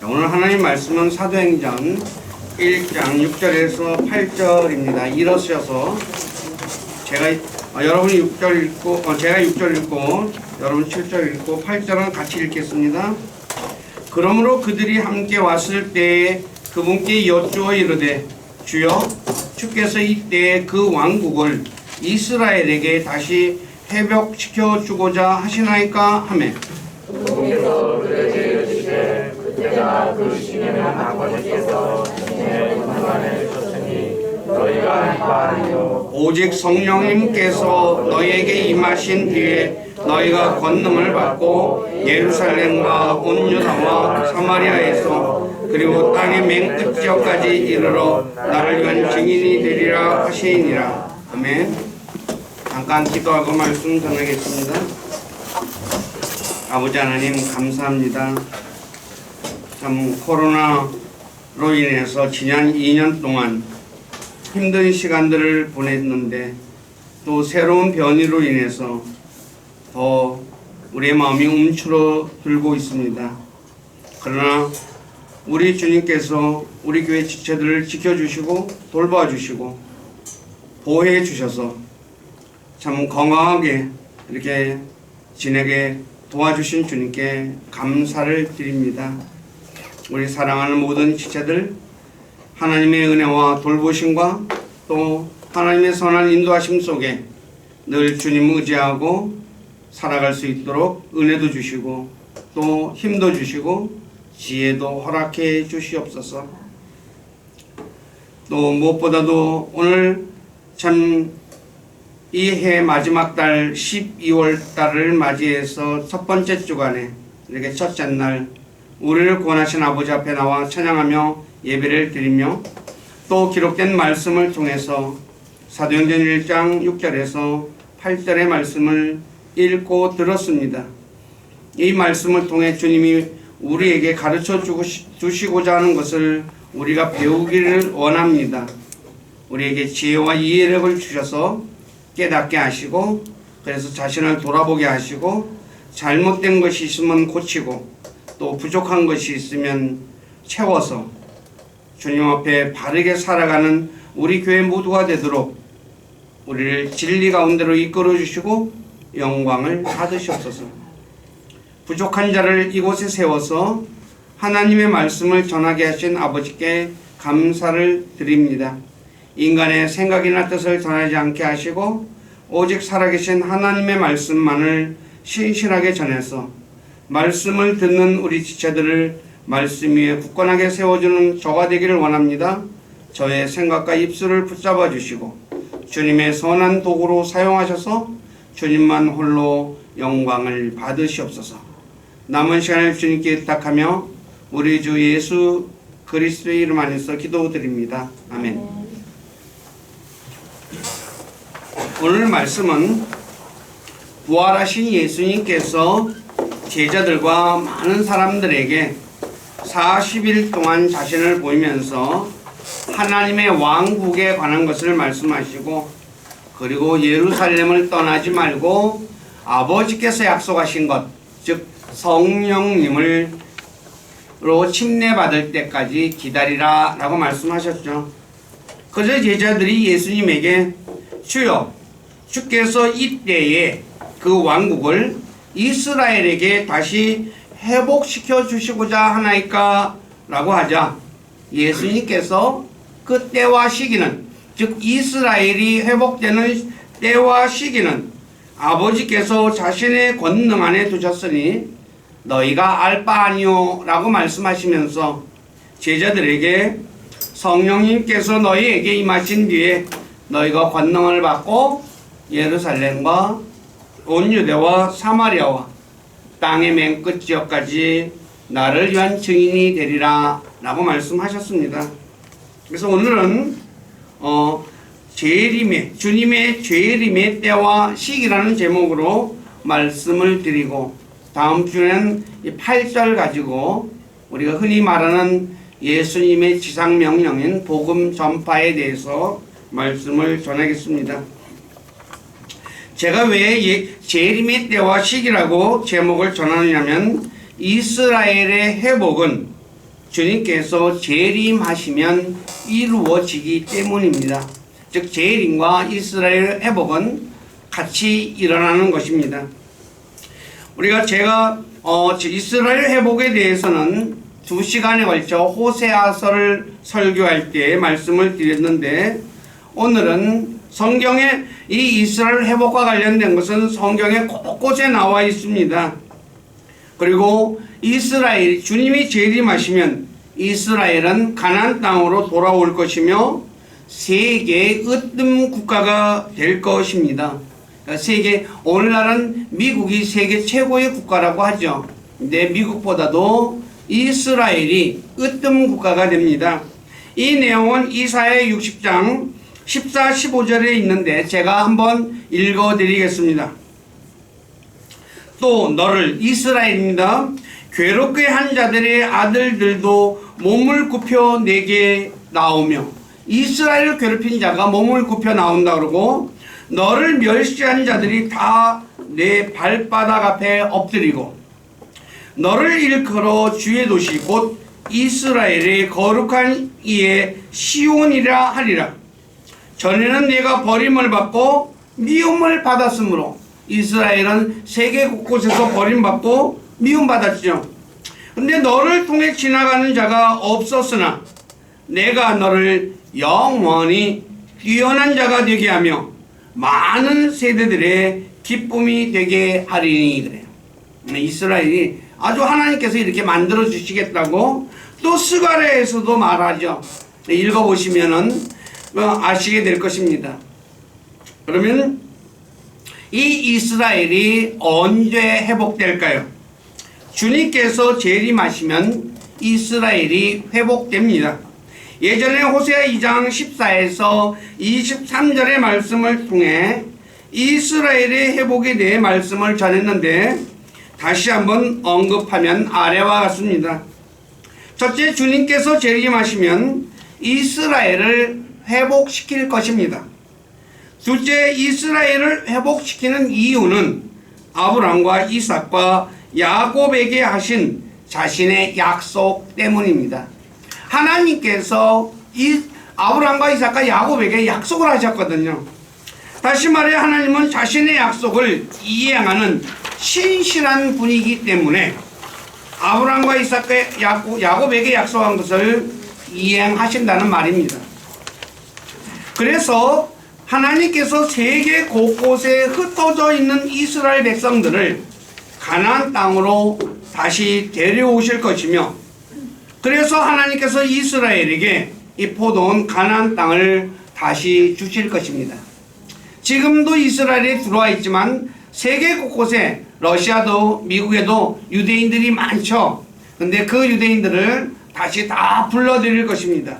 오늘 하나님 말씀은 사도행전 1장 6절에서 8절입니다. 일어서셔서 여러분이 6절 읽고 제가 6절 읽고 여러분 7절 읽고 8절은 같이 읽겠습니다. 그러므로 그들이 함께 왔을 때에 그분께 여쭈어 이르되 주여 주께서 이때에 그 왕국을 이스라엘에게 다시 회복시켜 주고자 하시나이까 하매 주께서 그들에게 이르시되 그때가 그 시기는 아버지께서 내 군관에 줬으니 너희가 이바하리요 오직 성령님께서 너희에게 임하신 뒤에 너희가 권능을 받고 예루살렘과 온 유다와 사마리아에서 그리고 땅의 맨 끝지역까지 이르러 나를 위한 증인이 되리라 하시니라. 아멘. 잠깐 기도하고 말씀 전하겠습니다. 아버지 하나님 감사합니다. 참 코로나로 인해서 지난 2년 동안 힘든 시간들을 보냈는데 또 새로운 변이로 인해서 더 우리의 마음이 움츠러들고 있습니다. 그러나 우리 주님께서 우리 교회 지체들을 지켜주시고 돌봐주시고 보호해 주셔서 참 건강하게 이렇게 지내게 도와주신 주님께 감사를 드립니다. 우리 사랑하는 모든 지체들 하나님의 은혜와 돌보심과 또 하나님의 선한 인도하심 속에 늘 주님 의지하고 살아갈 수 있도록 은혜도 주시고 또 힘도 주시고 지혜도 허락해 주시옵소서. 또 무엇보다도 오늘 참 이 해 마지막 달 12월 달을 맞이해서 첫 번째 주간에 이렇게 첫째 날 우리를 구원하신 아버지 앞에 나와 찬양하며 예배를 드리며 또 기록된 말씀을 통해서 사도행전 1장 6절에서 8절의 말씀을 읽고 들었습니다. 이 말씀을 통해 주님이 우리에게 가르쳐 주시고자 하는 것을 우리가 배우기를 원합니다. 우리에게 지혜와 이해력을 주셔서 깨닫게 하시고 그래서 자신을 돌아보게 하시고 잘못된 것이 있으면 고치고 또 부족한 것이 있으면 채워서 주님 앞에 바르게 살아가는 우리 교회 모두가 되도록 우리를 진리 가운데로 이끌어 주시고 영광을 받으시옵소서. 부족한 자를 이곳에 세워서 하나님의 말씀을 전하게 하신 아버지께 감사를 드립니다. 인간의 생각이나 뜻을 전하지 않게 하시고 오직 살아계신 하나님의 말씀만을 신실하게 전해서 말씀을 듣는 우리 지체들을 말씀 위에 굳건하게 세워주는 저가 되기를 원합니다. 저의 생각과 입술을 붙잡아 주시고 주님의 선한 도구로 사용하셔서 주님만 홀로 영광을 받으시옵소서. 남은 시간을 주님께 의탁하며 우리 주 예수 그리스도의 이름 안에서 기도드립니다. 아멘. 오늘 말씀은 부활하신 예수님께서 제자들과 많은 사람들에게 40일 동안 자신을 보이면서 하나님의 왕국에 관한 것을 말씀하시고 그리고 예루살렘을 떠나지 말고 아버지께서 약속하신 것, 즉 성령님으로 침례받을 때까지 기다리라 라고 말씀하셨죠. 그래서 제자들이 예수님에게 주여 주께서 이때에 그 왕국을 이스라엘에게 다시 회복시켜 주시고자 하나이까 라고 하자 예수님께서 그 때와 시기는 즉 이스라엘이 회복되는 때와 시기는 아버지께서 자신의 권능 안에 두셨으니 너희가 알 바 아니오 라고 말씀하시면서 제자들에게 성령님께서 너희에게 임하신 뒤에 너희가 권능을 받고 예루살렘과 온 유대와 사마리아와 땅의 맨 끝 지역까지 나를 위한 증인이 되리라 라고 말씀하셨습니다. 그래서 오늘은 주님의 재림의 때와 시기라는 제목으로 말씀을 드리고 다음 주에는 이 8절 가지고 우리가 흔히 말하는 예수님의 지상명령인 복음 전파에 대해서 말씀을 전하겠습니다. 제가 왜 재림의 때와 시기라고 제목을 전하느냐면 이스라엘의 회복은 주님께서 재림하시면 이루어지기 때문입니다. 즉 재림과 이스라엘 회복은 같이 일어나는 것입니다. 제가 이스라엘 회복에 대해서는 2시간에 걸쳐 호세아서를 설교할 때 말씀을 드렸는데, 오늘은 성경에 이 이스라엘 회복과 관련된 것은 성경에 곳곳에 나와 있습니다. 그리고 이스라엘, 주님이 재림하시면 이스라엘은 가나안 땅으로 돌아올 것이며 세계의 으뜸 국가가 될 것입니다. 오늘날은 미국이 세계 최고의 국가라고 하죠. 근데 미국보다도 이스라엘이 으뜸 국가가 됩니다. 이 내용은 이사야 60장 14, 15절에 있는데 제가 한번 읽어드리겠습니다. 또 너를, 이스라엘입니다, 괴롭게 한 자들의 아들들도 몸을 굽혀 내게 나오며, 이스라엘을 괴롭힌 자가 몸을 굽혀 나온다 그러고, 너를 멸시한 자들이 다 내 발바닥 앞에 엎드리고 너를 일컬어 주의 도시 곧 이스라엘의 거룩한 이의 시온이라 하리라. 전에는 내가 버림을 받고 미움을 받았으므로, 이스라엘은 세계 곳곳에서 버림받고 미움받았죠. 근데 너를 통해 지나가는 자가 없었으나 내가 너를 영원히 뛰어난 자가 되게 하며 많은 세대들의 기쁨이 되게 하리니. 그래요. 이스라엘이 아주 하나님께서 이렇게 만들어 주시겠다고 또 스가랴에서도 말하죠. 읽어보시면은 아시게 될 것입니다. 그러면 이 이스라엘이 언제 회복될까요? 주님께서 재림하시면 이스라엘이 회복됩니다. 예전에 호세아 2장 14에서 23절의 말씀을 통해 이스라엘의 회복에 대해 말씀을 전했는데, 다시 한번 언급하면 아래와 같습니다. 첫째, 주님께서 재림하시면 이스라엘을 회복시킬 것입니다. 둘째, 이스라엘을 회복시키는 이유는 아브람과 이삭과 야곱에게 하신 자신의 약속 때문입니다. 하나님께서 아브람과 이삭과 야곱에게 약속을 하셨거든요. 다시 말해 하나님은 자신의 약속을 이행하는 신실한 분이기 때문에 아브람과 이삭과 야곱에게 약속한 것을 이행하신다는 말입니다. 그래서 하나님께서 세계 곳곳에 흩어져 있는 이스라엘 백성들을 가나안 땅으로 다시 데려오실 것이며, 그래서 하나님께서 이스라엘에게 이 포도원 가나안 땅을 다시 주실 것입니다. 지금도 이스라엘에 들어와 있지만 세계 곳곳에, 러시아도 미국에도 유대인들이 많죠. 근데 그 유대인들을 다시 다 불러들일 것입니다.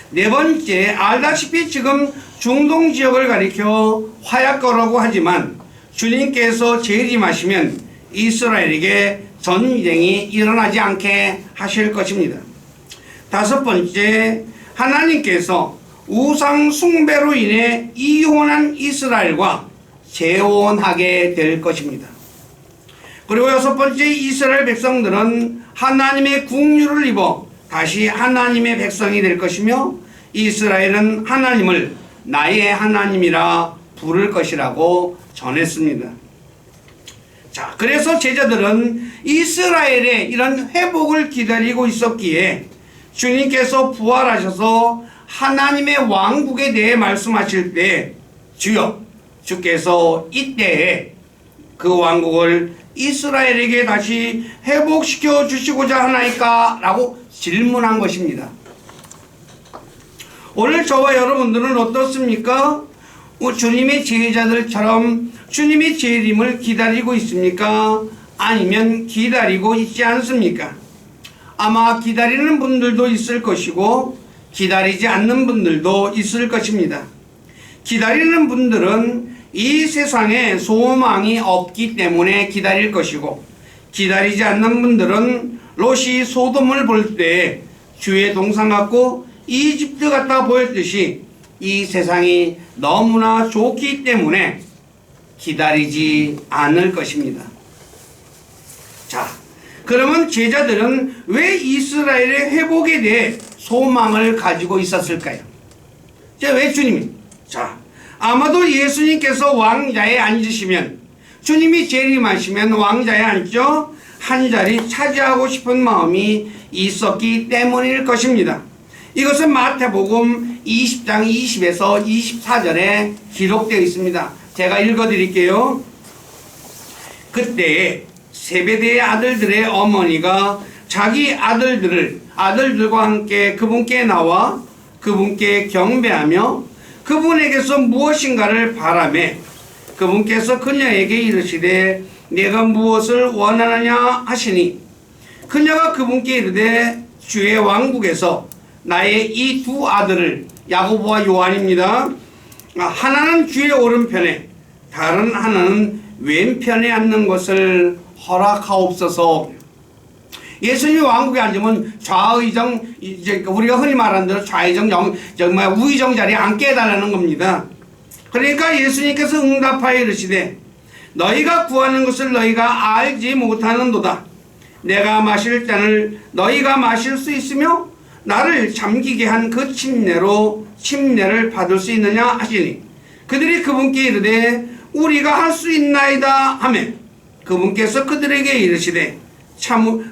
네 번째, 알다시피 지금 중동 지역을 가리켜 화약거라고 하지만 주님께서 재림하시면 이스라엘에게 전쟁이 일어나지 않게 하실 것입니다. 다섯 번째, 하나님께서 우상 숭배로 인해 이혼한 이스라엘과 재혼하게 될 것입니다. 그리고 여섯 번째, 이스라엘 백성들은 하나님의 국류를 입어 다시 하나님의 백성이 될 것이며, 이스라엘은 하나님을 나의 하나님이라 부를 것이라고 전했습니다. 자, 그래서 제자들은 이스라엘의 이런 회복을 기다리고 있었기에 주님께서 부활하셔서 하나님의 왕국에 대해 말씀하실 때, 주여, 주께서 이때에 그 왕국을 이스라엘에게 다시 회복시켜 주시고자 하나이까? 라고 질문한 것입니다. 오늘 저와 여러분들은 어떻습니까? 주님의 제자들처럼 주님의 재림을 기다리고 있습니까? 아니면 기다리고 있지 않습니까? 아마 기다리는 분들도 있을 것이고 기다리지 않는 분들도 있을 것입니다. 기다리는 분들은 이 세상에 소망이 없기 때문에 기다릴 것이고, 기다리지 않는 분들은 롯이 소돔을 볼 때 주의 동상 같고 이집트 같아 보였듯이 이 세상이 너무나 좋기 때문에 기다리지 않을 것입니다. 자, 그러면 제자들은 왜 이스라엘의 회복에 대해 소망을 가지고 있었을까요? 왜 주님이? 아마도 예수님께서 왕자에 앉으시면, 주님이 재림하시면 왕자에 앉죠? 한 자리 차지하고 싶은 마음이 있었기 때문일 것입니다. 이것은 마태복음 20장 20에서 24절에 기록되어 있습니다. 제가 읽어드릴게요. 그때 세베대의 아들들의 어머니가 자기 아들들과 함께 그분께 나와 그분께 경배하며 그분에게서 무엇인가를 바라매 그분께서 그녀에게 이르시되 내가 무엇을 원하느냐 하시니 그녀가 그분께 이르되 주의 왕국에서 나의 이 두 아들을, 야고보와 요한입니다. 하나는 주의 오른편에 다른 하나는 왼편에 앉는 것을 허락하옵소서. 예수님이 왕국에 앉으면 좌의정, 이제 우리가 흔히 말하는 대로 좌의정, 우의정 자리에 앉게 해달라는 겁니다. 그러니까 예수님께서 응답하여 이르시되 너희가 구하는 것을 너희가 알지 못하는도다. 내가 마실 잔을 너희가 마실 수 있으며 나를 잠기게 한 그 침례로 침례를 받을 수 있느냐 하시니 그들이 그분께 이르되 우리가 할 수 있나이다 하며 그분께서 그들에게 이르시되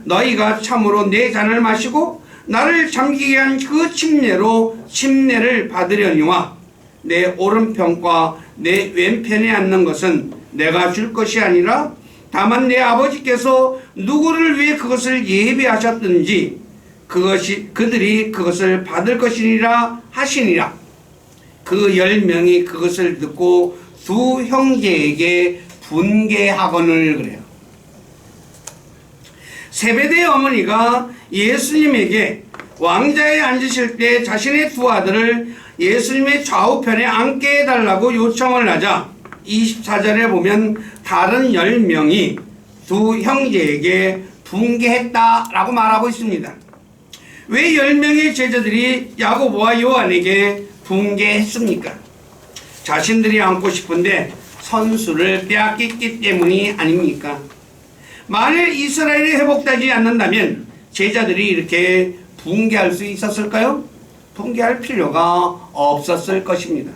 너희가 참으로 내 잔을 마시고 나를 잠기게 한 그 침례로 침례를 받으려니와 내 오른편과 내 왼편에 앉는 것은 내가 줄 것이 아니라 다만 내 아버지께서 누구를 위해 그것을 예비하셨든지 그들이 그것을 받을 것이니라 하시니라. 그 10명이 그것을 듣고 두 형제에게 분개하거늘. 그래요. 세베대의 어머니가 예수님에게 왕자에 앉으실 때 자신의 두 아들을 예수님의 좌우편에 앉게 해달라고 요청을 하자 24절에 보면 다른 10명이 두 형제에게 분개했다라고 말하고 있습니다. 왜 10명의 제자들이 야고보와 요한에게 분개했습니까? 자신들이 앉고 싶은데 선수를 빼앗겼기 때문이 아닙니까? 만일 이스라엘이 회복되지 않는다면 제자들이 이렇게 분개할 수 있었을까요? 분개할 필요가 없었을 것입니다.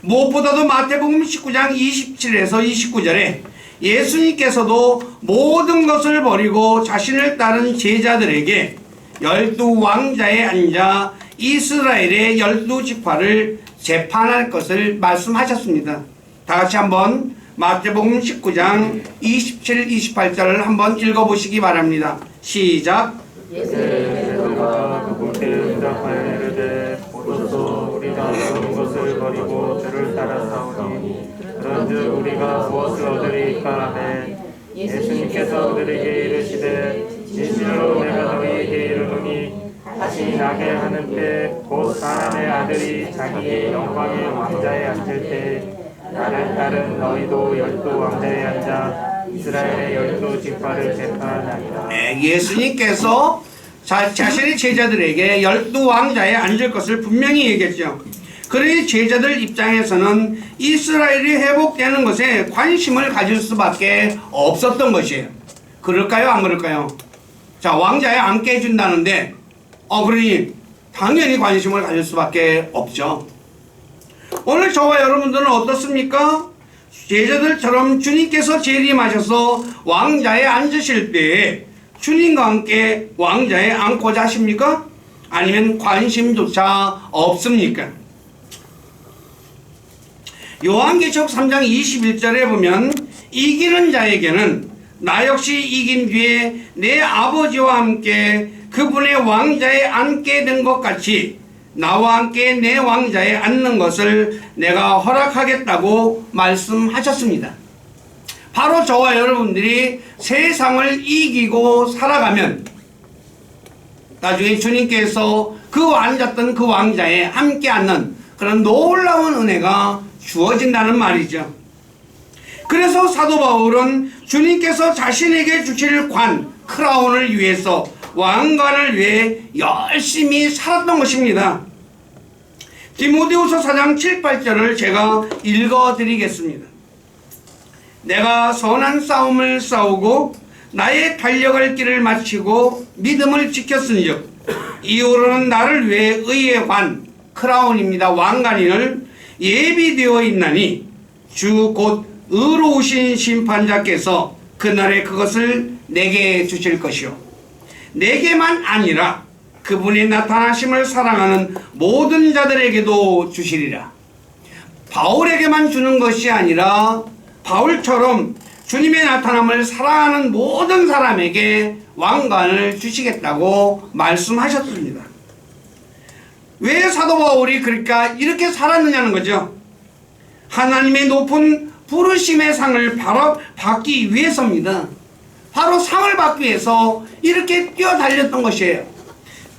무엇보다도 마태복음 19장 27에서 29절에 예수님께서도 모든 것을 버리고 자신을 따른 제자들에게 12왕자에 앉아 이스라엘의 12지파를 재판할 것을 말씀하셨습니다. 다같이 한번 마태복음 19장 27, 28절을 한번 읽어보시기 바랍니다. 시작. 예수가 그분께 응답하여 이르되 오소서 우리가 모든 것을 버리고 주를 따라 싸우니 그런즉 우리가 무엇을 얻으리까 하매 예수님께서 그들에게 이르시되 진실로 내가 너희에게 이르노니 다시 나게 하는 때 곧 사람의 아들이 자기의 영광의 왕자에 앉을 때 나를 따른 너희도 12왕자에 앉아 이스라엘의 12지파를 재판하리라. 예수님께서 자신의 제자들에게 12왕자에 앉을 것을 분명히 얘기했죠. 그러니 제자들 입장에서는 이스라엘이 회복되는 것에 관심을 가질 수밖에 없었던 것이에요. 그럴까요? 안 그럴까요? 왕자에 앉게 해준다는데 그러니 당연히 관심을 가질 수밖에 없죠. 오늘 저와 여러분들은 어떻습니까? 제자들처럼 주님께서 재림하셔서 왕자에 앉으실 때 주님과 함께 왕자에 앉고자 하십니까? 아니면 관심조차 없습니까? 요한계시록 3장 21절에 보면 이기는 자에게는 나 역시 이긴 뒤에 내 아버지와 함께 그분의 왕자에 앉게 된 것 같이 나와 함께 내 왕자에 앉는 것을 내가 허락하겠다고 말씀하셨습니다. 바로 저와 여러분들이 세상을 이기고 살아가면 나중에 주님께서 앉았던 그 왕자에 함께 앉는 그런 놀라운 은혜가 주어진다는 말이죠. 그래서 사도 바울은 주님께서 자신에게 주실 크라운을 위해서 왕관을 위해 열심히 살았던 것입니다. 디모데후서 4장 7, 8절을 제가 읽어드리겠습니다. 내가 선한 싸움을 싸우고 나의 달려갈 길을 마치고 믿음을 지켰은즉 이후로는 나를 위해 의의 환 크라운입니다. 왕관을 예비되어 있나니 주 곧 의로우신 심판자께서 그날에 그것을 내게 주실 것이요 내게만 아니라 그분의 나타나심을 사랑하는 모든 자들에게도 주시리라. 바울에게만 주는 것이 아니라 바울처럼 주님의 나타남을 사랑하는 모든 사람에게 왕관을 주시겠다고 말씀하셨습니다. 왜 사도 바울이 그러니까 이렇게 살았느냐는 거죠. 하나님의 높은 부르심의 상을 바로 받기 위해서입니다. 바로 상을 받기 위해서 이렇게 뛰어달렸던 것이에요.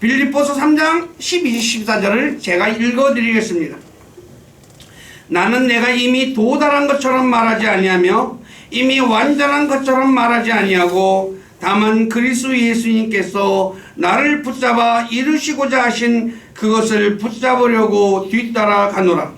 빌립보서 3장 12, 14절을 제가 읽어드리겠습니다. 나는 내가 이미 도달한 것처럼 말하지 아니하며 이미 완전한 것처럼 말하지 아니하고 다만 그리스도 예수님께서 나를 붙잡아 이루시고자 하신 그것을 붙잡으려고 뒤따라 가노라.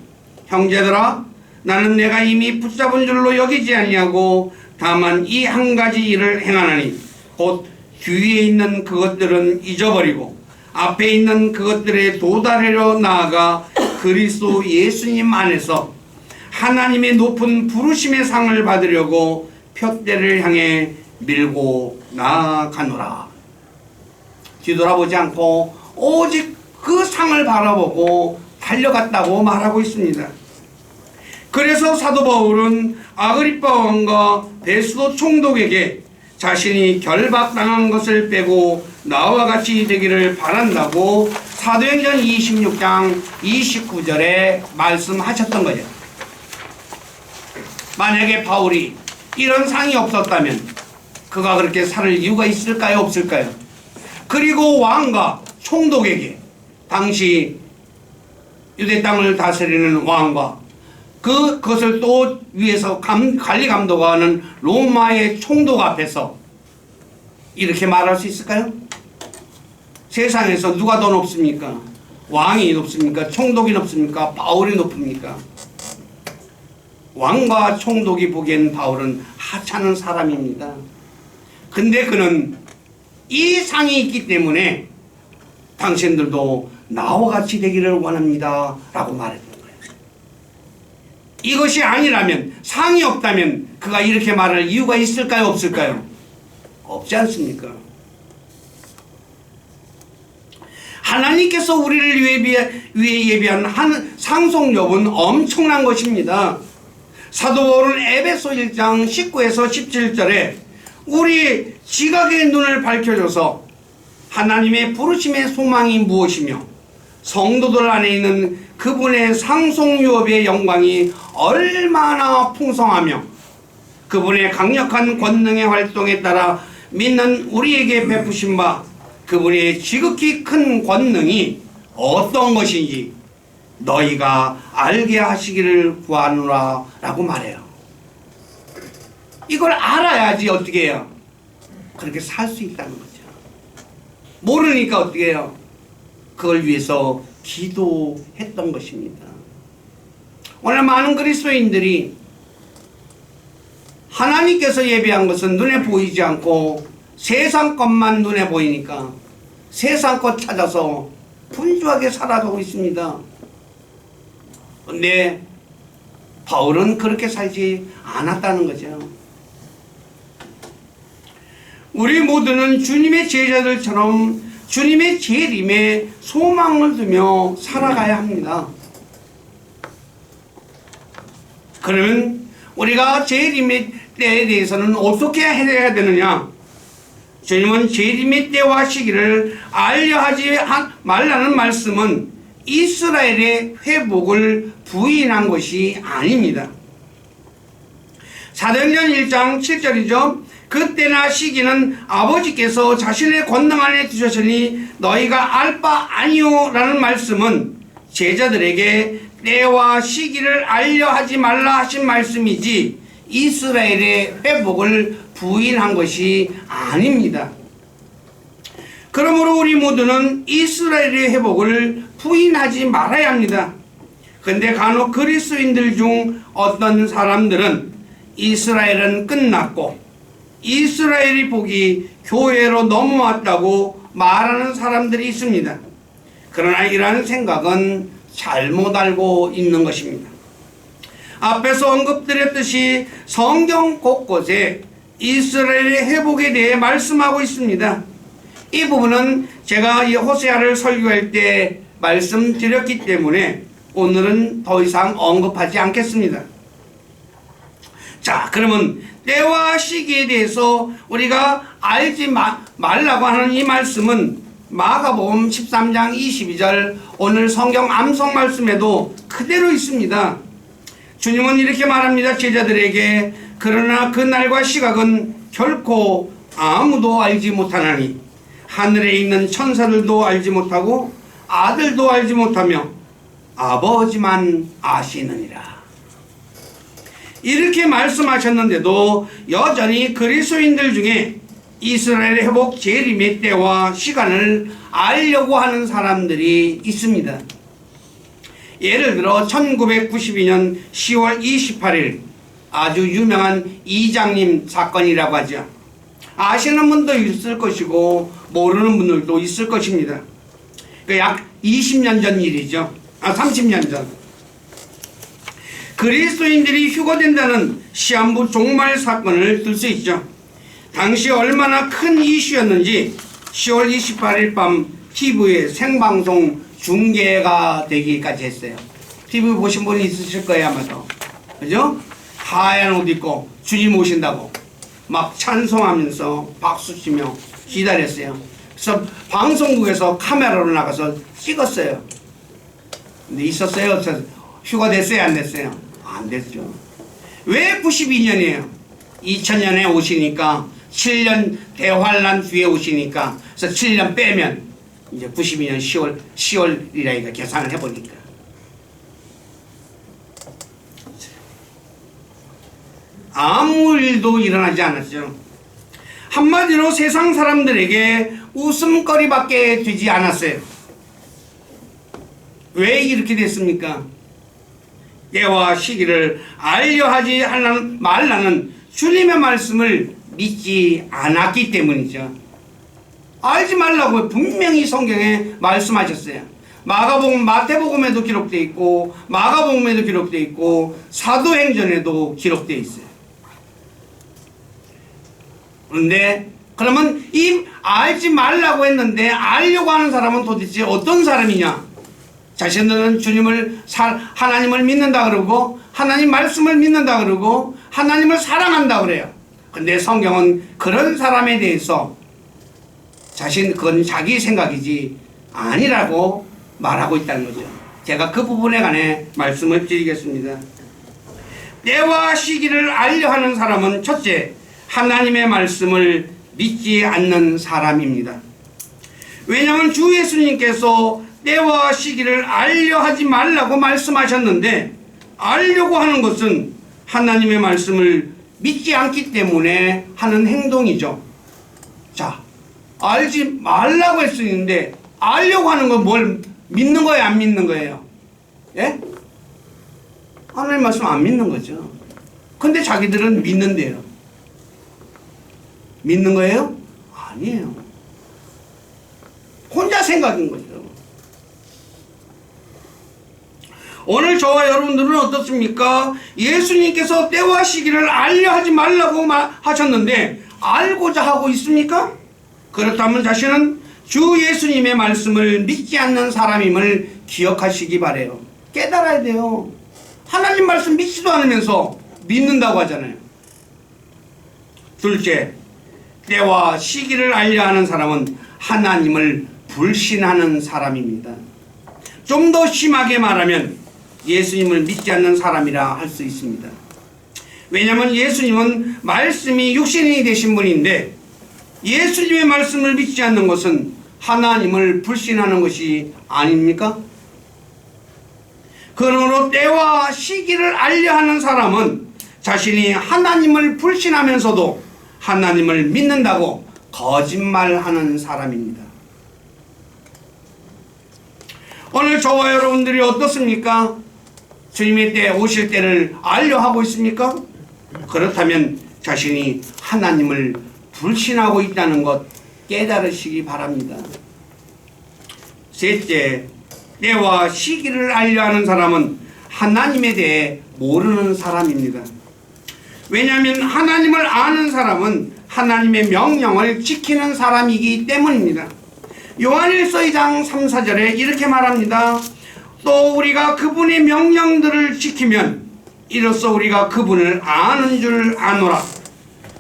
형제들아, 나는 내가 이미 붙잡은 줄로 여기지 아니하고 다만 이 한 가지 일을 행하나니 곧 뒤에 있는 그것들은 잊어버리고 앞에 있는 그것들에 도달하려 나아가 그리스도 예수님 안에서 하나님의 높은 부르심의 상을 받으려고 표대를 향해 밀고 나아가노라. 뒤돌아보지 않고 오직 그 상을 바라보고 달려갔다고 말하고 있습니다. 그래서 사도 바울은 아그리빠 왕과 베스도 총독에게 자신이 결박당한 것을 빼고 나와 같이 되기를 바란다고 사도행전 26장 29절에 말씀하셨던 거죠. 만약에 바울이 이런 상이 없었다면 그가 그렇게 살 이유가 있을까요? 없을까요? 그리고 왕과 총독에게 당시 유대 땅을 다스리는 왕과 그것을 또 위에서 관리 감독하는 로마의 총독 앞에서 이렇게 말할 수 있을까요? 세상에서 누가 더 높습니까? 왕이 높습니까? 총독이 높습니까? 바울이 높습니까? 왕과 총독이 보기엔 바울은 하찮은 사람입니다. 근데 그는 이 상이 있기 때문에 당신들도 나와 같이 되기를 원합니다 라고 말했던 거예요. 이것이 아니라면, 상이 없다면 그가 이렇게 말할 이유가 있을까요? 없을까요? 없지 않습니까? 하나님께서 우리를 위해 예비한 상속력은 엄청난 것입니다. 사도 바울은 에베소 1장 19에서 17절에 우리 지각의 눈을 밝혀줘서 하나님의 부르심의 소망이 무엇이며 성도들 안에 있는 그분의 상속유업의 영광이 얼마나 풍성하며 그분의 강력한 권능의 활동에 따라 믿는 우리에게 베푸신 바 그분의 지극히 큰 권능이 어떤 것인지 너희가 알게 하시기를 구하노라 라고 말해요. 이걸 알아야지 어떻게 해요? 그렇게 살 수 있다는 거죠. 모르니까 어떻게 해요? 그걸 위해서 기도했던 것입니다. 오늘 많은 그리스도인들이 하나님께서 예비한 것은 눈에 보이지 않고 세상 것만 눈에 보이니까 세상 것 찾아서 분주하게 살아가고 있습니다. 근데 바울은 그렇게 살지 않았다는 거죠. 우리 모두는 주님의 제자들처럼 주님의 재림에 소망을 두며 살아가야 합니다. 그러면 우리가 재림의 때에 대해서는 어떻게 해야 되느냐? 주님은 재림의 때와 시기를 알려하지 말라는 말씀은 이스라엘의 회복을 부인한 것이 아닙니다. 사도행전 1장 7절이죠. 그때나 시기는 아버지께서 자신의 권능 안에 두셨으니 너희가 알 바 아니오 라는 말씀은 제자들에게 때와 시기를 알려하지 말라 하신 말씀이지 이스라엘의 회복을 부인한 것이 아닙니다. 그러므로 우리 모두는 이스라엘의 회복을 부인하지 말아야 합니다. 근데 간혹 그리스도인들 중 어떤 사람들은 이스라엘은 끝났고 이스라엘의 복이 교회로 넘어왔다고 말하는 사람들이 있습니다. 그러나 이러한 생각은 잘못 알고 있는 것입니다. 앞에서 언급드렸듯이 성경 곳곳에 이스라엘의 회복에 대해 말씀하고 있습니다. 이 부분은 제가 이 호세아를 설교할 때 말씀드렸기 때문에 오늘은 더 이상 언급하지 않겠습니다. 자, 그러면 때와 시기에 대해서 우리가 알지 말라고 하는 이 말씀은 마가복음 13장 22절 오늘 성경 암송 말씀에도 그대로 있습니다. 주님은 이렇게 말합니다. 제자들에게 그러나 그 날과 시각은 결코 아무도 알지 못하나니 하늘에 있는 천사들도 알지 못하고 아들도 알지 못하며 아버지만 아시느니라. 이렇게 말씀하셨는데도 여전히 그리스도인들 중에 이스라엘 회복 재림의 때와 시간을 알려고 하는 사람들이 있습니다. 예를 들어 1992년 10월 28일 아주 유명한 이장님 사건이라고 하죠. 아시는 분도 있을 것이고 모르는 분들도 있을 것입니다. 약 20년 전 일이죠. 30년 전. 그리스도인들이 휴거된다는 시한부 종말 사건을 들 수 있죠. 당시 얼마나 큰 이슈였는지 10월 28일 밤 TV에 생방송 중계가 되기까지 했어요. TV 보신 분이 있으실 거예요, 아마도. 그죠? 하얀 옷 입고 주님 오신다고 막 찬송하면서 박수치며 기다렸어요. 그래서 방송국에서 카메라로 나가서 찍었어요. 근데 있었어요? 휴가 됐어요? 안 됐어요? 안 됐죠. 왜 92년이에요? 2000년에 오시니까 7년 대환란 뒤에 오시니까 그래서 7년 빼면 이제 92년 10월이라니까 계산을 해보니까 아무 일도 일어나지 않았죠. 한마디로 세상 사람들에게 웃음거리밖에 되지 않았어요. 왜 이렇게 됐습니까? 때와 시기를 알려하지 말라는 주님의 말씀을 믿지 않았기 때문이죠. 알지 말라고 분명히 성경에 말씀하셨어요. 마가복음, 마태복음에도 기록되어 있고 마가복음에도 기록되어 있고 사도행전에도 기록되어 있어요. 그런데 그러면 이 알지 말라고 했는데 알려고 하는 사람은 도대체 어떤 사람이냐? 자신들은 주님을 하나님을 믿는다 그러고 하나님 말씀을 믿는다 그러고 하나님을 사랑한다 그래요. 근데 성경은 그런 사람에 대해서 그건 자기 생각이지 아니라고 말하고 있다는 거죠. 제가 그 부분에 관해 말씀을 드리겠습니다. 때와 시기를 알려하는 사람은 첫째, 하나님의 말씀을 믿지 않는 사람입니다. 왜냐하면 주 예수님께서 때와 시기를 알려하지 말라고 말씀하셨는데 알려고 하는 것은 하나님의 말씀을 믿지 않기 때문에 하는 행동이죠. 자, 알지 말라고 했었는데 알려고 하는 건 뭘 믿는 거예요? 안 믿는 거예요? 예? 하나님 말씀 안 믿는 거죠. 근데 자기들은 믿는데요. 믿는 거예요? 아니에요. 혼자 생각인 거죠. 오늘 저와 여러분들은 어떻습니까? 예수님께서 때와 시기를 알려하지 말라고 하셨는데 알고자 하고 있습니까? 그렇다면 자신은 주 예수님의 말씀을 믿지 않는 사람임을 기억하시기 바래요. 깨달아야 돼요. 하나님 말씀 믿지도 않으면서 믿는다고 하잖아요. 둘째, 때와 시기를 알려하는 사람은 하나님을 불신하는 사람입니다. 좀 더 심하게 말하면 예수님을 믿지 않는 사람이라 할 수 있습니다. 왜냐하면 예수님은 말씀이 육신이 되신 분인데 예수님의 말씀을 믿지 않는 것은 하나님을 불신하는 것이 아닙니까? 그러므로 때와 시기를 알려하는 사람은 자신이 하나님을 불신하면서도 하나님을 믿는다고 거짓말하는 사람입니다. 오늘 저와 여러분들이 어떻습니까? 주님의 때 오실 때를 알려하고 있습니까? 그렇다면 자신이 하나님을 불신하고 있다는 것 깨달으시기 바랍니다. 셋째, 때와 시기를 알려하는 사람은 하나님에 대해 모르는 사람입니다. 왜냐하면 하나님을 아는 사람은 하나님의 명령을 지키는 사람이기 때문입니다. 요한일서 2장 3, 4절에 이렇게 말합니다. 또 우리가 그분의 명령들을 지키면 이로써 우리가 그분을 아는 줄 아노라.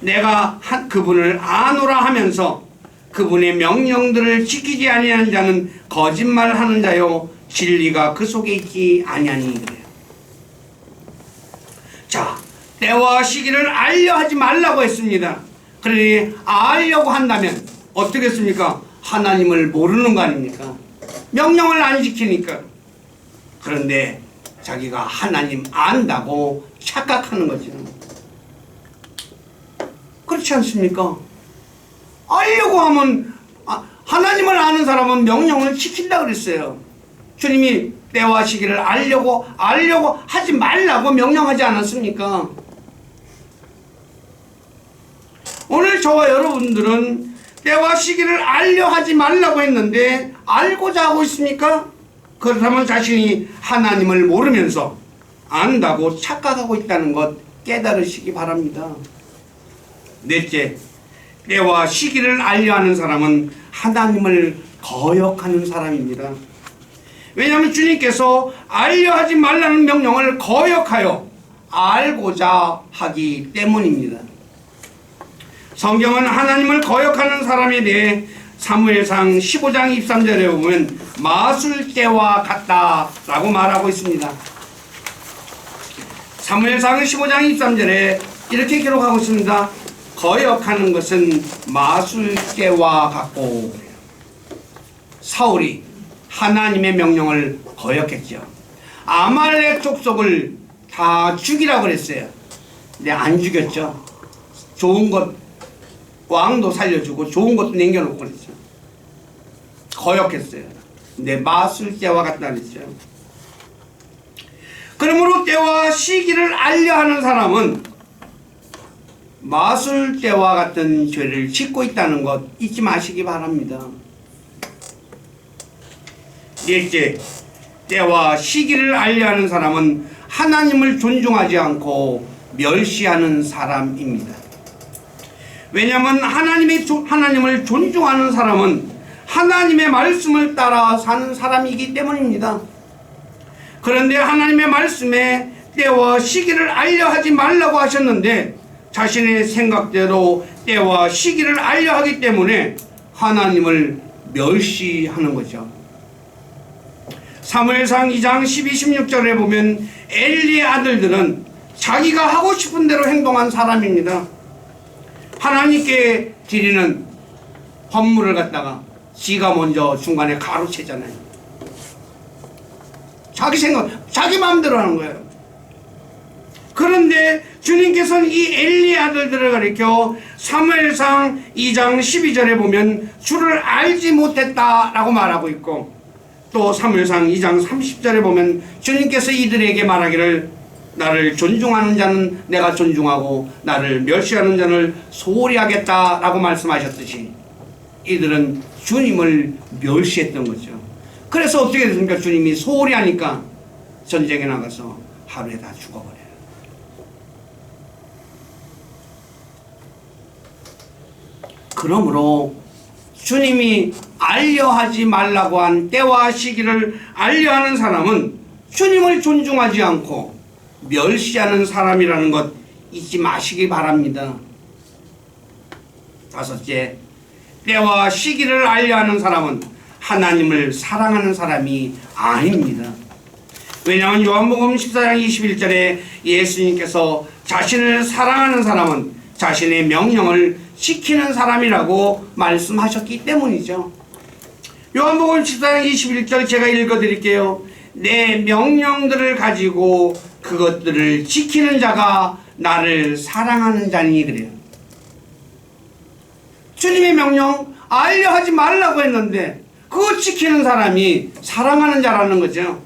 내가 그분을 아노라 하면서 그분의 명령들을 지키지 아니하는 자는 거짓말하는 자요 진리가 그 속에 있지 아니하니 그래요. 자, 때와 시기를 알려하지 말라고 했습니다. 그러니 알려고 한다면 어떻게 했습니까? 하나님을 모르는 거 아닙니까? 명령을 안 지키니까. 그런데 자기가 하나님 안다고 착각하는 거죠. 그렇지 않습니까? 알려고 하면 하나님을 아는 사람은 명령을 지킨다 그랬어요. 주님이 때와 시기를 알려고 하지 말라고 명령하지 않았습니까? 오늘 저와 여러분들은 때와 시기를 알려하지 말라고 했는데 알고자 하고 있습니까? 그렇다면 자신이 하나님을 모르면서 안다고 착각하고 있다는 것 깨달으시기 바랍니다. 넷째, 때와 시기를 알려하는 사람은 하나님을 거역하는 사람입니다. 왜냐하면 주님께서 알려하지 말라는 명령을 거역하여 알고자 하기 때문입니다. 성경은 하나님을 거역하는 사람에 대해 사무엘상 15장 23절에 보면 마술대와 같다라고 말하고 있습니다. 사무엘상 15장 23절에 이렇게 기록하고 있습니다. 거역하는 것은 마술대와 같고. 사울이 하나님의 명령을 거역했죠. 아말렉 족속을 다 죽이라고 그랬어요. 근데 안 죽였죠. 좋은 것 왕도 살려주고 좋은 것도 남겨놓고 그랬죠. 거역했어요. 근데 마술대와 같다 그랬죠. 그러므로 때와 시기를 알려하는 사람은 마술대와 같은 죄를 짓고 있다는 것 잊지 마시기 바랍니다. 넷째, 때와 시기를 알려하는 사람은 하나님을 존중하지 않고 멸시하는 사람입니다. 왜냐하면 하나님을 존중하는 사람은 하나님의 말씀을 따라 사는 사람이기 때문입니다. 그런데 하나님의 말씀에 때와 시기를 알려하지 말라고 하셨는데 자신의 생각대로 때와 시기를 알려하기 때문에 하나님을 멸시하는 거죠. 사무엘상 2장 12, 16절에 보면 엘리의 아들들은 자기가 하고 싶은 대로 행동한 사람입니다. 하나님께 드리는 헌물을 갖다가 지가 먼저 중간에 가로채잖아요. 자기 생각, 자기 마음대로 하는 거예요. 그런데 주님께서는 이 엘리의 아들들을 가리켜 사무엘상 2장 12절에 보면 주를 알지 못했다라고 말하고 있고, 또 사무엘상 2장 30절에 보면 주님께서 이들에게 말하기를 나를 존중하는 자는 내가 존중하고 나를 멸시하는 자를 소홀히 하겠다라고 말씀하셨듯이 이들은 주님을 멸시했던 거죠. 그래서 어떻게 됐습니까? 주님이 소홀히 하니까 전쟁에 나가서 하루에 다 죽어버려요. 그러므로 주님이 알려하지 말라고 한 때와 시기를 알려하는 사람은 주님을 존중하지 않고 멸시하는 사람이라는 것 잊지 마시기 바랍니다. 다섯째, 때와 시기를 알려하는 사람은 하나님을 사랑하는 사람이 아닙니다. 왜냐하면 요한복음 14장 21절에 예수님께서 자신을 사랑하는 사람은 자신의 명령을 지키는 사람이라고 말씀하셨기 때문이죠. 요한복음 14장 21절 제가 읽어드릴게요. 내 명령들을 가지고 그것들을 지키는 자가 나를 사랑하는 자니 그래요. 주님의 명령 알려하지 말라고 했는데 그거 지키는 사람이 사랑하는 자라는 거죠.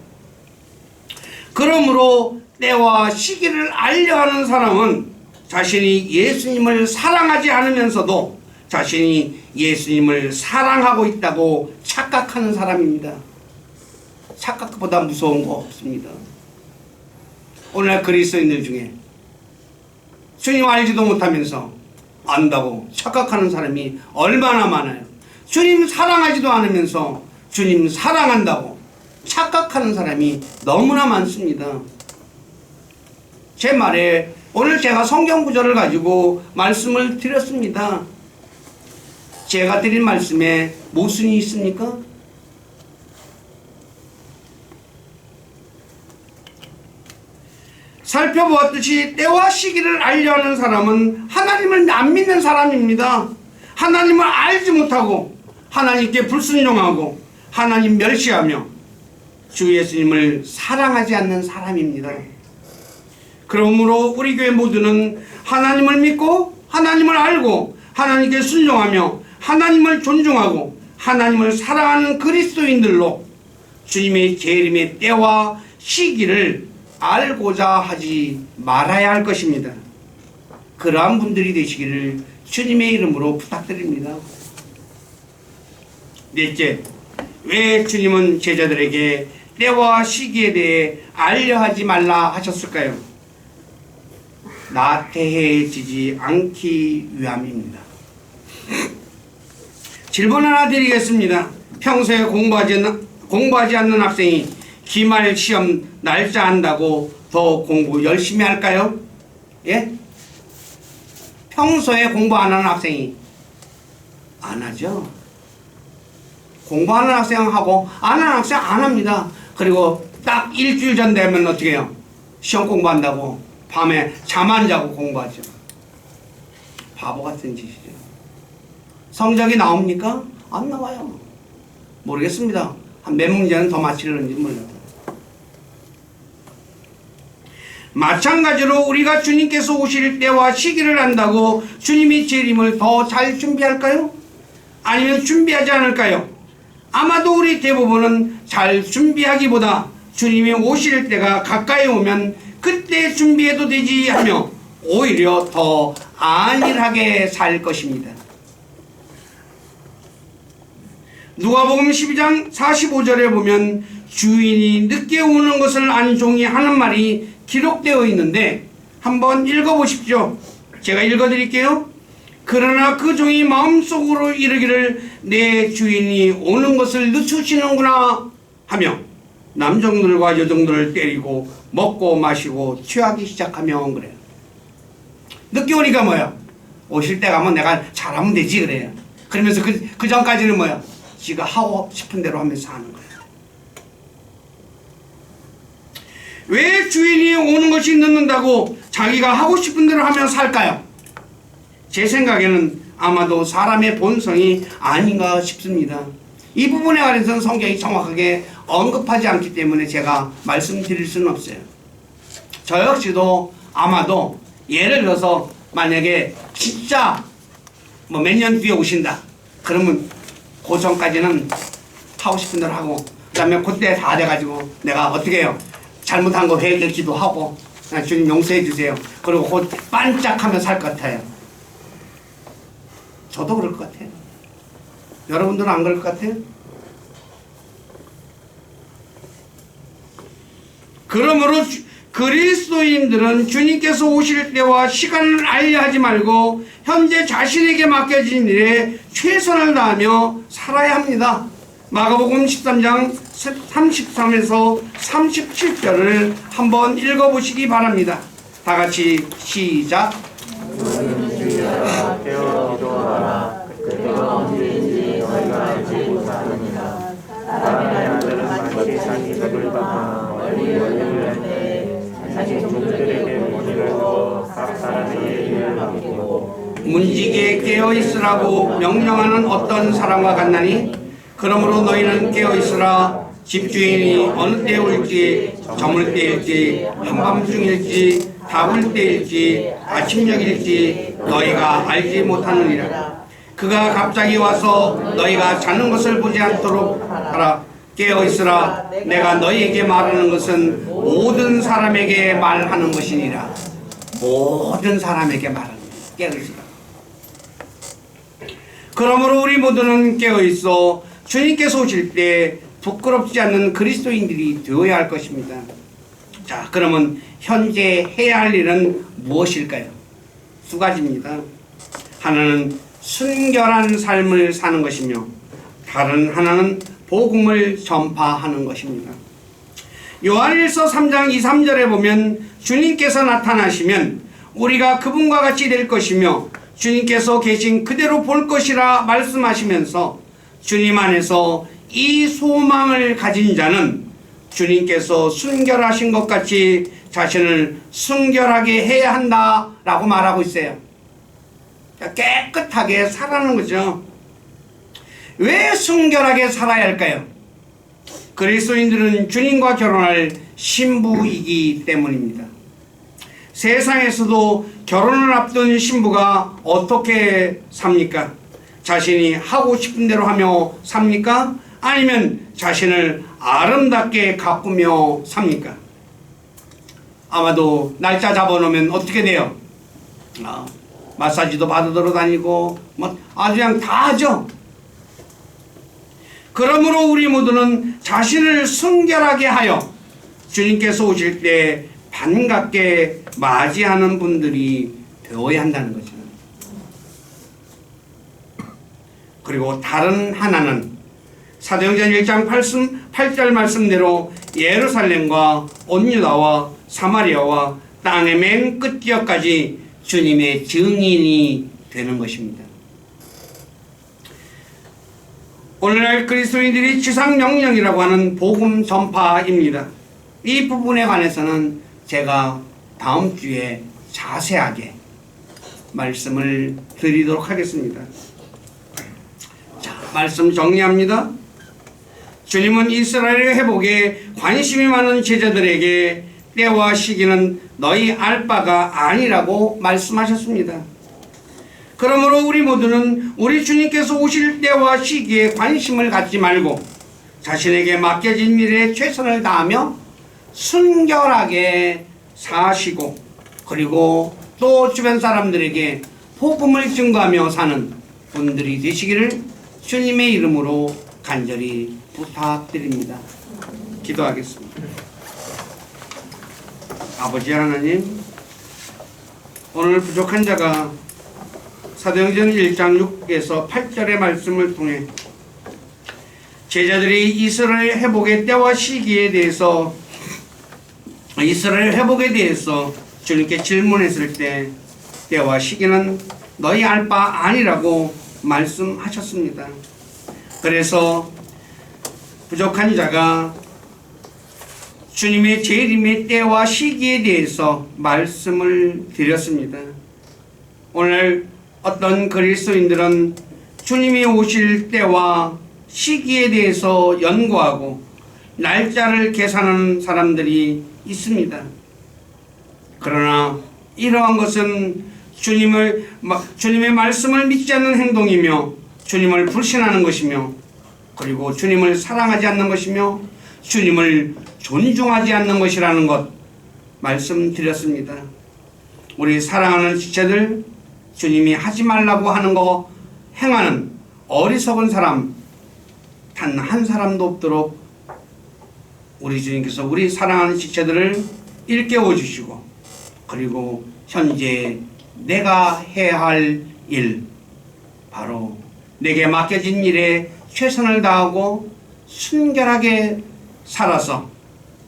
그러므로 때와 시기를 알려하는 사람은 자신이 예수님을 사랑하지 않으면서도 자신이 예수님을 사랑하고 있다고 착각하는 사람입니다. 착각보다 무서운 거 없습니다. 오늘날 그리스도인들 중에 주님 알지도 못하면서 안다고 착각하는 사람이 얼마나 많아요. 주님 사랑하지도 않으면서 주님 사랑한다고 착각하는 사람이 너무나 많습니다. 제 말에 오늘 제가 성경 구절을 가지고 말씀을 드렸습니다. 제가 드린 말씀에 모순이 있습니까? 살펴보았듯이 때와 시기를 알려하는 사람은 하나님을 안 믿는 사람입니다. 하나님을 알지 못하고 하나님께 불순종하고 하나님 멸시하며 주 예수님을 사랑하지 않는 사람입니다. 그러므로 우리 교회 모두는 하나님을 믿고 하나님을 알고 하나님께 순종하며 하나님을 존중하고 하나님을 사랑하는 그리스도인들로 주님의 재림의 때와 시기를 알고자 하지 말아야 할 것입니다. 그러한 분들이 되시기를 주님의 이름으로 부탁드립니다. 넷째, 왜 주님은 제자들에게 때와 시기에 대해 알려하지 말라 하셨을까요? 나태해지지 않기 위함입니다. 질문 하나 드리겠습니다. 평소에 공부하지 않는 학생이 기말 시험 날짜 안다고 더 공부 열심히 할까요? 예? 평소에 공부 안 하는 학생이 안 하죠. 공부하는 학생하고 안 하는 학생 안 합니다. 그리고 딱 일주일 전 되면 어떻게 해요? 시험 공부한다고 밤에 잠 안 자고 공부하죠. 바보 같은 짓이죠. 성적이 나옵니까? 안 나와요. 모르겠습니다. 한 몇 문제는 더 맞히려는지 몰라요. 마찬가지로 우리가 주님께서 오실 때와 시기를 안다고 주님이 재림을 더 잘 준비할까요? 아니면 준비하지 않을까요? 아마도 우리 대부분은 잘 준비하기보다 주님이 오실 때가 가까이 오면 그때 준비해도 되지 하며 오히려 더 안일하게 살 것입니다. 누가복음 12장 45절에 보면 주인이 늦게 오는 것을 안 종이 하는 말이 기록되어 있는데 한번 읽어보십시오. 제가 읽어드릴게요. 그러나 그 종이 마음속으로 이르기를 내 주인이 오는 것을 늦추시는구나 하며 남종들과 여종들을 때리고 먹고 마시고 취하기 시작하면 그래요. 늦게 오니까 뭐야? 오실 때 가면 내가 잘하면 되지 그래요. 그러면서 그 전까지는 뭐야? 지가 하고 싶은 대로 하면서 하는 거예요. 왜 주인이 오는 것이 늦는다고 자기가 하고 싶은 대로 하며 살까요? 제 생각에는 아마도 사람의 본성이 아닌가 싶습니다. 이 부분에 관해서는 성경이 정확하게 언급하지 않기 때문에 제가 말씀드릴 수는 없어요. 저 역시도 아마도 예를 들어서 만약에 진짜 뭐 몇 년 뒤에 오신다 그러면 그 전까지는 하고 싶은 대로 하고 그 다음에 그때 다 돼가지고 내가 어떻게 해요? 잘못한 거 회개 기도하고 주님 용서해 주세요. 그리고 곧 반짝하며 살 것 같아요. 저도 그럴 것 같아요. 여러분들은 안 그럴 것 같아요? 그러므로 그리스도인들은 주님께서 오실 때와 시간을 알려하지 말고 현재 자신에게 맡겨진 일에 최선을 다하며 살아야 합니다. 마가복음 13장 33에서 37절을 한번 읽어보시기 바랍니다. 다 같이 시작. 깨어 기도하라. 그때가 언제인지 너희가 알지 못하느니라. 사람의 아들은 마치 자기 집을 받아 멀리 열리를 때 자기 종들에게 문의를 두어 각 사람에게 일을 맡기고 문지기에 깨어있으라고 명령하는 어떤 사람과 같나니 그러므로 너희는 깨어있으라. 집주인이 어느 때에 올지 저물 때일지 한밤중일지 다불 때일지 아침녘일지 너희가 알지 못하느니라. 그가 갑자기 와서 너희가 자는 것을 보지 않도록 하라. 깨어있으라. 내가 너희에게 말하는 것은 모든 사람에게 말하는 것이니라. 모든 사람에게 말합니다. 깨어있으라. 그러므로 우리 모두는 깨어있어 주님께서 오실 때 부끄럽지 않는 그리스도인들이 되어야 할 것입니다. 자, 그러면 현재 해야 할 일은 무엇일까요? 두 가지입니다. 하나는 순결한 삶을 사는 것이며 다른 하나는 복음을 전파하는 것입니다. 요한일서 3장 2, 3절에 보면 주님께서 나타나시면 우리가 그분과 같이 될 것이며 주님께서 계신 그대로 볼 것이라 말씀하시면서 주님 안에서 이 소망을 가진 자는 주님께서 순결하신 것 같이 자신을 순결하게 해야 한다라고 말하고 있어요. 깨끗하게 살아가는 거죠. 왜 순결하게 살아야 할까요? 그리스도인들은 주님과 결혼할 신부이기 때문입니다. 세상에서도 결혼을 앞둔 신부가 어떻게 삽니까? 자신이 하고 싶은 대로 하며 삽니까? 아니면 자신을 아름답게 가꾸며 삽니까? 아마도 날짜 잡아놓으면 어떻게 돼요? 마사지도 받으러 다니고 아주 그냥 다 하죠. 그러므로 우리 모두는 자신을 순결하게 하여 주님께서 오실 때 반갑게 맞이하는 분들이 되어야 한다는 거죠. 그리고 다른 하나는 사도행전 1장 8절 말씀대로 예루살렘과 온 유다와 사마리아와 땅의 맨 끝 지역까지 주님의 증인이 되는 것입니다. 오늘날 그리스도인들이 지상명령이라고 하는 복음 전파입니다. 이 부분에 관해서는 제가 다음 주에 자세하게 말씀을 드리도록 하겠습니다. 자, 말씀 정리합니다. 주님은 이스라엘의 회복에 관심이 많은 제자들에게 때와 시기는 너희 알 바가 아니라고 말씀하셨습니다. 그러므로 우리 모두는 우리 주님께서 오실 때와 시기에 관심을 갖지 말고 자신에게 맡겨진 일에 최선을 다하며 순결하게 사시고 그리고 또 주변 사람들에게 복음을 증거하며 사는 분들이 되시기를 주님의 이름으로 간절히 부탁드립니다. 기도하겠습니다. 아버지 하나님, 오늘 부족한 자가 사도행전 1장 6에서 8절의 말씀을 통해 제자들이 이스라엘 회복의 때와 시기에 대해서 주님께 질문했을 때 때와 시기는 너희 알 바 아니라고 말씀하셨습니다. 그래서 부족한 자가 주님의 재림의 때와 시기에 대해서 말씀을 드렸습니다. 오늘 어떤 그리스도인들은 주님이 오실 때와 시기에 대해서 연구하고 날짜를 계산하는 사람들이 있습니다. 그러나 이러한 것은 주님의 말씀을 믿지 않는 행동이며 주님을 불신하는 것이며 그리고 주님을 사랑하지 않는 것이며 주님을 존중하지 않는 것이라는 것 말씀드렸습니다. 우리 사랑하는 지체들, 주님이 하지 말라고 하는 거 행하는 어리석은 사람 단 한 사람도 없도록 우리 주님께서 우리 사랑하는 지체들을 일깨워 주시고 그리고 현재 내가 해야 할 일, 바로 내게 맡겨진 일에 최선을 다하고 순결하게 살아서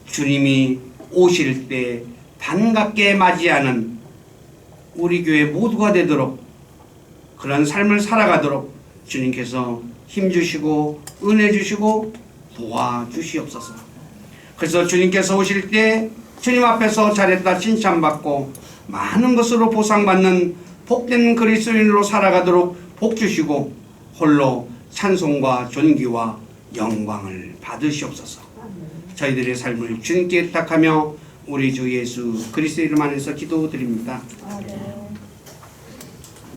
주님이 오실 때 반갑게 맞이하는 우리 교회 모두가 되도록 그런 삶을 살아가도록 주님께서 힘주시고 은혜 주시고 도와주시옵소서. 그래서 주님께서 오실 때 주님 앞에서 잘했다 칭찬받고 많은 것으로 보상받는 복된 그리스도인으로 살아가도록 복 주시고 홀로 찬송과 존귀와 영광을 받으시옵소서. 저희들의 삶을 주님께 의탁하며 우리 주 예수 그리스도 이름 안에서 기도드립니다.